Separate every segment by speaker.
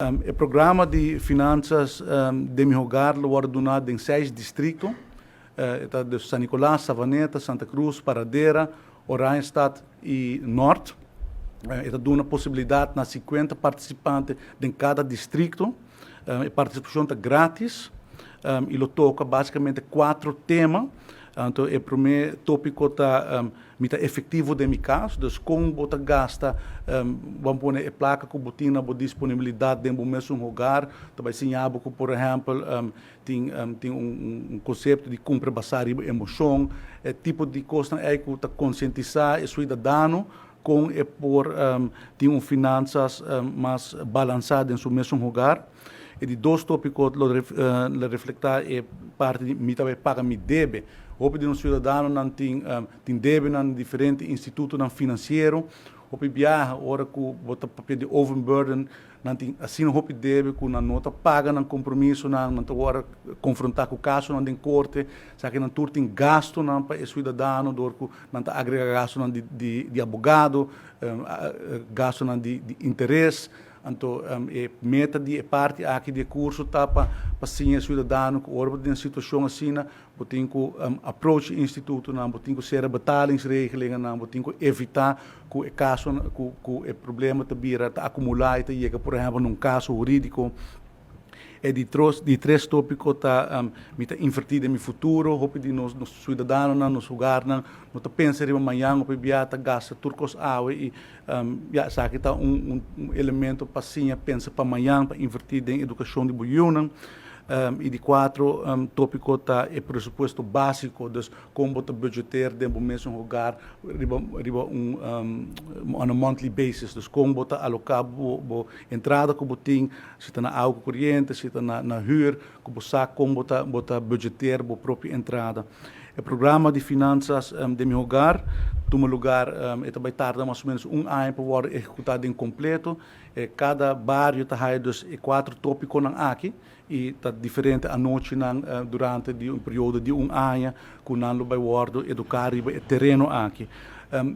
Speaker 1: O programa de finanças de meu hogar wordt donado em 6 distritos. Está de San Nicolás, Savaneta, Santa Cruz, Paradeira, Oranjestad e Norte. Está dando a possibilidade na 50 participantes de cada distrito. A participação está grátis. E ele toca basicamente 4 temas. Então, o primeiro tópico está efetivo de meu caso, então como você gasta, vamos pôr a placa que você tem a disponibilidade dentro do mesmo lugar, também se que, por exemplo, tem conceito de compra basada em emoção, tipo de coisa é que está conscientizar o cidadão com por ter finanças mais balançadas em seu mesmo lugar. E de 2 tópicos, refletir é parte de mim também paga me deve. Hope de um cidadão não tem deve em diferentes institutos financeiros. Hope viaja, hora que bota papel de overburden, não tem assim hope deve que na nota paga não compromisso não hora confrontar com o caso não tem corte, sabe que não tem gasto não para o cidadão, dor que não tá agrega gasto não de advogado, gasto não de interesse. Então, meta de parte aqui de curso tá para sim o cidadão que ora de uma situação assim, tem que approach instituto, não tem que ser betalingsregelingen, não tem que evitar que o caso, que o problema te vira te acumular e te chega, por exemplo, num caso jurídico. E de 3 tópicos está invertido em meu futuro, hope de nos cidadãos, nos lugares, não te pensa em amanhã, hope viata gasta turcos água e já sabe que está elemento para sim pensa para amanhã, para invertir em educação de buiúna. E de 4 tópico está o pressuposto básico, dus como você budgetear dentro do mesmo lugar, on a monthly basis, dus como você alocar a entrada que você tem, se está na água corrente, se está na huur, que você sabe como você budgetear a própria entrada. O programa de finanças de meu hogar, toma lugar, também tarda mais ou menos ano para ser executado em completo. Cada bairro tem 4 tópicos aqui e está diferente a noite durante um período de ano, que não vai ser educar o terreno aqui.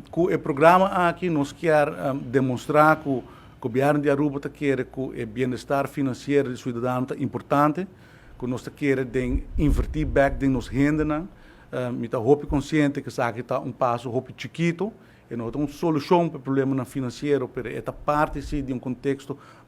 Speaker 1: Com o programa aqui, nós queremos demonstrar que o governo de Aruba quer que o bem-estar financeiro do cidadão é importante, que nós queremos invertir back nos rendas. Estou consciente que isso aqui está passo chiquito, e não é uma solução para o problema financeiro, mas é parte sim, de um contexto